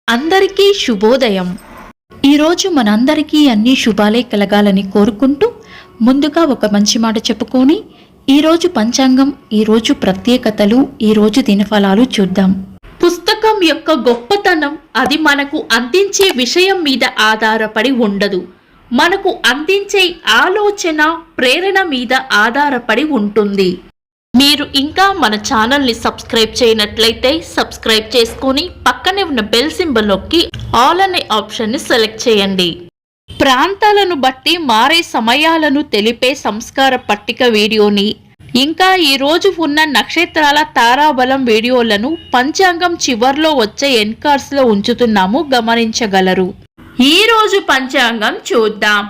అందరికీ శుభోదయం. ఈరోజు మనందరికీ అన్ని శుభాలే కలగాలని కోరుకుంటూ ముందుగా ఒక మంచి మాట చెప్పుకొని ఈరోజు పంచాంగం, ఈరోజు ప్రత్యేకతలు, ఈరోజు దినఫలాలు చూద్దాం. పుస్తకం యొక్క గొప్పతనం అది మనకు అందించే విషయం మీద ఆధారపడి ఉండదు, మనకు అందించే ఆలోచన, ప్రేరణ మీద ఆధారపడి ఉంటుంది. మీరు ఇంకా మన ఛానల్ని సబ్స్క్రైబ్ చేయనట్లయితే సబ్స్క్రైబ్ చేసుకొని పక్కనే ఉన్న బెల్ సింబల్ నొక్కి ఆల్ అనే ఆప్షన్ని సెలెక్ట్ చేయండి. ప్రాంతాలను బట్టి మారే సమయాలను తెలిపే సంస్కార పట్టిక వీడియోని, ఇంకా ఈరోజు ఉన్న నక్షత్రాల తారాబలం వీడియోలను పంచాంగం చివర్లో వచ్చే ఎన్కార్స్లో ఉంచుతున్నాము, గమనించగలరు. ఈరోజు పంచాంగం చూద్దాం.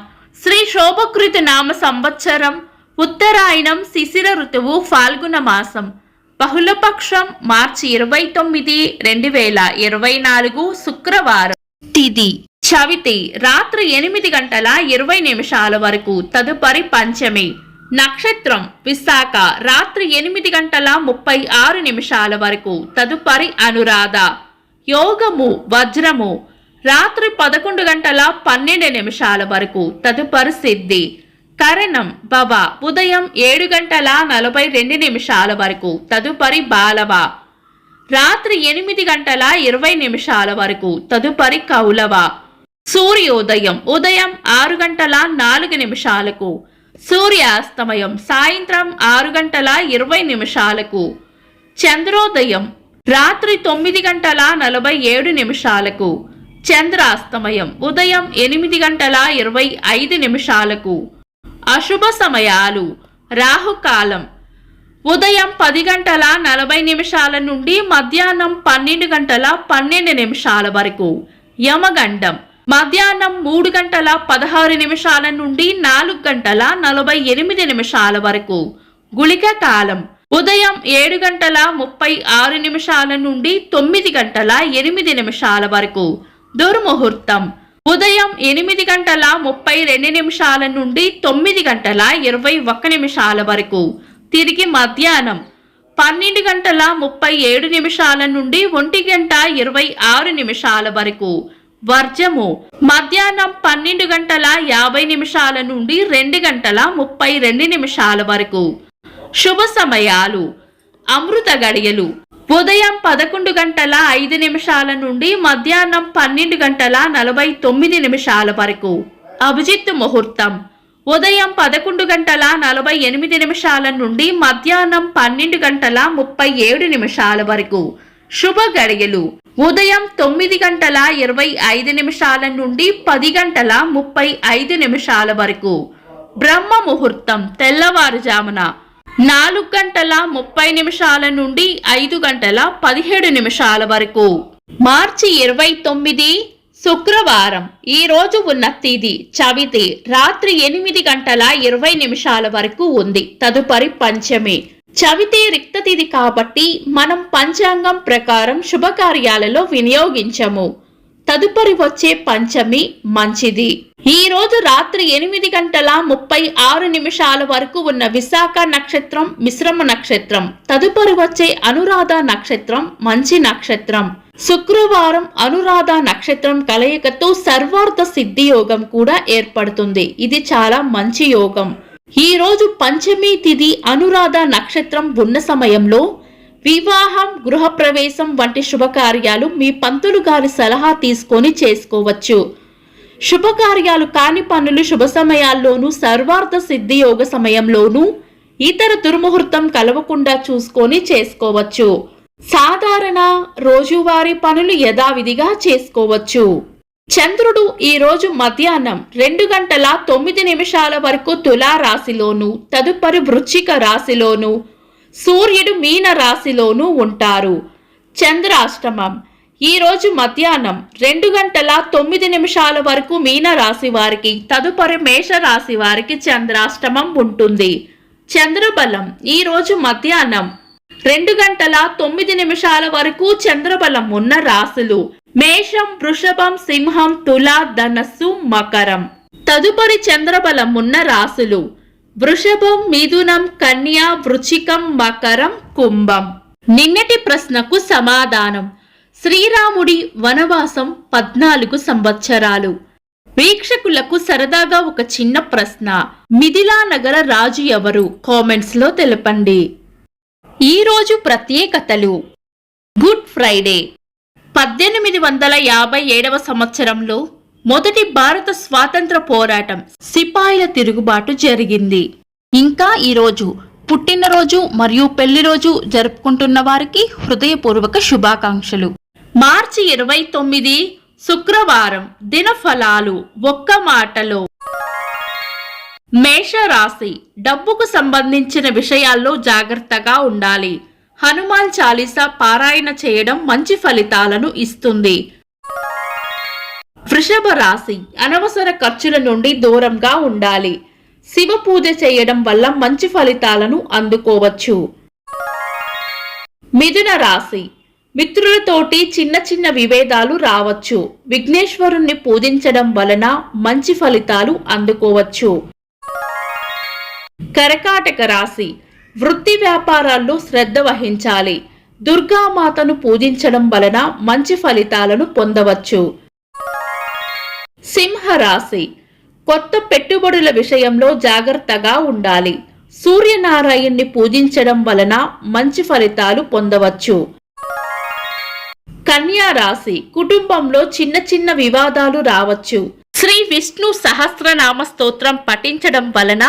శ్రీ శోభకృత నామ సంవత్సరం, ఉత్తరాయణం, శిశిర ఋతువు, ఫాల్గుణ మాసం, బహుళపక్షం, మార్చి 29, 2024, శుక్రవారం. తిథి చవితి, రాత్రి 8 గంటల 20 నిమిషాల వరకు, తదుపరి పంచమి. నక్షత్రం విశాఖ, రాత్రి 8 గంటల 36 నిమిషాల వరకు, తదుపరి అనురాధ. యోగము వజ్రము, రాత్రి 11 గంటల 12 నిమిషాల వరకు, తదుపరి సిద్ధి. కరణం భవ, ఉదయం 7 గంటల 42 నిమిషాల వరకు, తదుపరి బాలవ. రాత్రి 8 గంటల 20 నిమిషాల వరకు, తదుపరి కౌలవ. సూర్యోదయం ఉదయం 6 గంటల 4 నిమిషాలకు, సూర్యాస్తమయం సాయంత్రం 6 గంటల 20 నిమిషాలకు. చంద్రోదయం రాత్రి 9 గంటల 47 నిమిషాలకు, చంద్రాస్తమయం ఉదయం 8 గంటల 25 నిమిషాలకు. అశుభ సమయాలు, రాహుకాలం ఉదయం 10 గంటల 40 నిమిషాల నుండి మధ్యాహ్నం 12 గంటల 12 నిమిషాల వరకు. యమగండం మధ్యాహ్నం 3 గంటల 16 నిమిషాల నుండి 4 గంటల 48 నిమిషాల వరకు. గుళిక కాలం ఉదయం 7 గంటల 36 నిమిషాల నుండి 9 గంటల 8 నిమిషాల వరకు. దుర్ముహూర్తం ఉదయం 8 గంటల 32 నిమిషాల నుండి 9 గంటల 21 నిమిషాల వరకు. తిరిగి మధ్యాహ్నం 12 గంటల 37 నిమిషాల నుండి 1 గంట 26 నిమిషాల వరకు. వర్జము మధ్యాహ్నం 12 గంటల 50 నిమిషాల నుండి 2 గంటల 32 నిమిషాల వరకు. శుభ సమయాలు, అమృత గడియలు ఉదయం 11 గంటల 5 నిమిషాల నుండి మధ్యాహ్నం 12 గంటల 49 నిమిషాల వరకు. అభిజిత్ ముహూర్తం ఉదయం 11 గంటల 48 నిమిషాల నుండి మధ్యాహ్నం 12 గంటల 37 నిమిషాల వరకు. శుభ గడియలు ఉదయం 9 గంటల 25 నిమిషాల నుండి 10 గంటల 35 నిమిషాల వరకు. బ్రహ్మ ముహూర్తం తెల్లవారుజామున 4 గంటల 30 నిమిషాల నుండి 5 గంటల 17 నిమిషాల వరకు. మార్చి 29, శుక్రవారం. ఈ రోజు ఉన్న తిథి చవితి, రాత్రి 8 గంటల 20 నిమిషాల వరకు ఉంది, తదుపరి పంచమి. చవితి రిక్త తిథి కాబట్టి మనం పంచాంగం ప్రకారం శుభకార్యాలలో వినియోగించము. తదుపరి వచ్చే పంచమి మంచిది. ఈ రోజు రాత్రి 8 గంటల 36 నిమిషాల వరకు ఉన్న విశాఖ నక్షత్రం మిశ్రమ నక్షత్రం, తదుపరి వచ్చే అనురాధ నక్షత్రం మంచి నక్షత్రం. శుక్రవారం అనురాధ నక్షత్రం కలయికతో సర్వార్థ సిద్ధి యోగం కూడా ఏర్పడుతుంది. ఇది చాలా మంచి యోగం. ఈ రోజు పంచమి తిథి అనురాధ నక్షత్రం ఉన్న సమయంలో వివాహం, గృహప్రవేశం వంటి శుభకార్యాలు మీ పంతులు గారి సలహా తీసుకొని చేసుకోవచ్చు. శుభకార్యాలు కాని పనులు శుభ సమయాల్లోనూ, సర్వార్థ సిద్ధి యోగ సమయంలోనూ ఇతర దుర్ముహూర్తం కలవకుండా చూసుకొని చేసుకోవచ్చు. సాధారణ రోజువారీ పనులు యథావిధిగా చేసుకోవచ్చు. చంద్రుడు ఈ రోజు మధ్యాహ్నం 2 గంటల 9 నిమిషాల వరకు తులా రాశిలోను, తదుపరి వృశ్చిక రాశిలోను, సూర్యుడు మీన రాశిలోనూ ఉంటారు. చంద్రాష్టమం ఈ రోజు మధ్యాహ్నం 2 గంటల 9 నిమిషాల వరకు మీన రాశి వారికి, తదుపరి మేష రాశి వారికి చంద్రాష్టమం ఉంటుంది. చంద్రబలం ఈ రోజు మధ్యాహ్నం 2 గంటల 9 నిమిషాల వరకు చంద్రబలం ఉన్న రాశులు మేషం, వృషభం, సింహం, తుల, ధనస్సు, మకరం. తదుపరి చంద్రబలం ఉన్న రాశులు వృషభం, మిథునం, కన్యా, వృచ్చికం, మకరం, కుంభం. నిన్నటి ప్రశ్నకు సమాధానం. శ్రీరాముడి వనవాసం 14 సంవత్సరాలు. వీక్షకులకు సరదాగా ఒక చిన్న ప్రశ్న, మిథిలా నగర రాజు ఎవరు? కామెంట్స్ లో తెలపండి. ఈ రోజు ప్రత్యేకతలు. Good Friday. 1857వ సంవత్సరంలో మొదటి భారత స్వాతంత్ర పోరాటం, సిపాయిల తిరుగుబాటు జరిగింది. ఇంకా ఈరోజు పుట్టినరోజు మరియు పెళ్లిరోజు జరుపుకుంటున్న వారికి హృదయపూర్వక శుభాకాంక్షలు. మార్చి 29 శుక్రవారం. దినఫలాలు ఒక్క మాటలో. మేషరాశి. డబ్బుకు సంబంధించిన విషయాల్లో జాగ్రత్తగా ఉండాలి. హనుమాన్ చాలీసా పారాయణ చేయడం మంచి ఫలితాలను ఇస్తుంది. వృషభ రాశి. అనవసర ఖర్చుల నుండి దూరంగా ఉండాలి. శివ పూజ చేయడం వల్ల మంచి ఫలితాలను అందుకోవచ్చు. మిథున రాశి. మిత్రులతోటి చిన్న చిన్న విభేదాలు రావచ్చు. విఘ్నేశ్వరుణ్ణి పూజించడం వలన మంచి ఫలితాలు అందుకోవచ్చు. కర్కాటక రాశి. వృత్తి వ్యాపారాల్లో శ్రద్ధ వహించాలి. దుర్గామాతను పూజించడం వలన మంచి ఫలితాలను పొందవచ్చు. సింహరాశి. కొత్త పెట్టుబడుల విషయంలో జాగ్రత్తగా ఉండాలి. సూర్యనారాయణ్ణి పూజించడం వలన మంచి ఫలితాలు పొందవచ్చు. కన్యా రాశి. కుటుంబంలో చిన్న చిన్న వివాదాలు రావచ్చు. శ్రీ విష్ణు సహస్రనామ స్తోత్రం పఠించడం వలన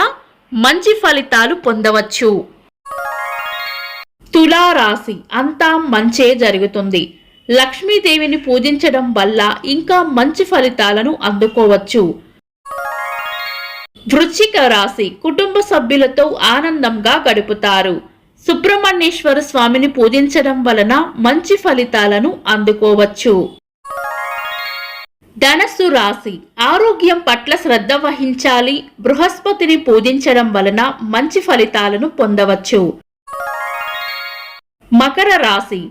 మంచి ఫలితాలు పొందవచ్చు. తులారాశి. అంతా మంచే జరుగుతుంది. లక్ష్మీదేవిని పూజించడం వల్ల ఇంకా మంచి ఫలితాలను అందుకోవచ్చు. వృశ్చిక రాశి. కుటుంబ సభ్యులతో ఆనందంగా గడుపుతారు. సుబ్రహ్మణ్యేశ్వర స్వామిని పూజించడం వలన మంచి ఫలితాలను అందుకోవచ్చు. ధనస్సు రాశి. ఆరోగ్యం పట్ల శ్రద్ధ వహించాలి. బృహస్పతిని పూజించడం వలన మంచి ఫలితాలను పొందవచ్చు. మకర రాశి.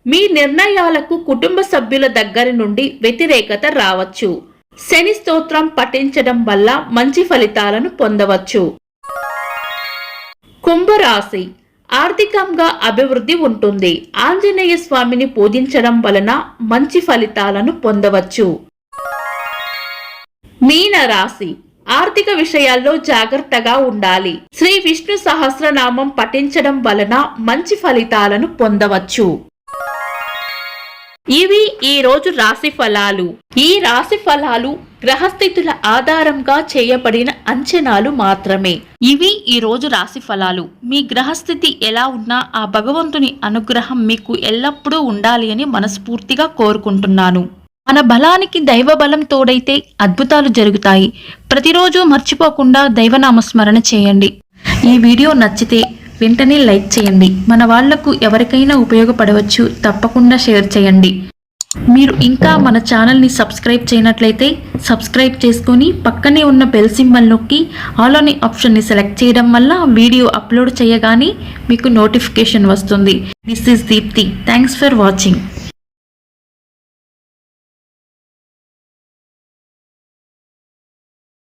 మీ నిర్ణయాలకు కుటుంబ సభ్యుల దగ్గర నుండి వ్యతిరేకత రావచ్చు. శని స్తోత్రం పఠించడం వల్ల మంచి ఫలితాలను పొందవచ్చు. కుంభరాశి. ఆర్థికంగా అభివృద్ధి ఉంటుంది. ఆంజనేయ స్వామిని పూజించడం వలన మంచి ఫలితాలను పొందవచ్చు. మీన రాశి. ఆర్థిక విషయాల్లో జాగ్రత్తగా ఉండాలి. శ్రీ విష్ణు సహస్రనామం పఠించడం వలన మంచి ఫలితాలను పొందవచ్చు. ఇవి ఈ రోజు రాశి ఫలాలు. ఈ రాశి ఫలాలు గ్రహస్థితుల ఆధారంగా చేయబడిన అంచనాలు మాత్రమే. ఇవి ఈ రోజు రాశి ఫలాలు. మీ గ్రహస్థితి ఎలా ఉన్నా ఆ భగవంతుని అనుగ్రహం మీకు ఎల్లప్పుడూ ఉండాలి అని మనస్ఫూర్తిగా కోరుకుంటున్నాను. మన బలానికి దైవ బలం తోడైతే అద్భుతాలు జరుగుతాయి. ప్రతిరోజు మర్చిపోకుండా దైవనామస్మరణ చేయండి. ఈ వీడియో నచ్చితే వెంటనే లైక్ చేయండి. మన వాళ్లకు ఎవరికైనా ఉపయోగపడవచ్చు. తప్పకుండా షేర్ చేయండి. మీరు ఇంకా మన ఛానల్ని సబ్స్క్రైబ్ చేయనట్లయితే సబ్స్క్రైబ్ చేసుకొని పక్కనే ఉన్న బెల్ సింబల్ నొక్కి ఆల్ అనే ఆప్షన్ని సెలెక్ట్ చేయడం వల్ల వీడియో అప్లోడ్ చేయగానే మీకు నోటిఫికేషన్ వస్తుంది. This is Deepti. Thanks for watching.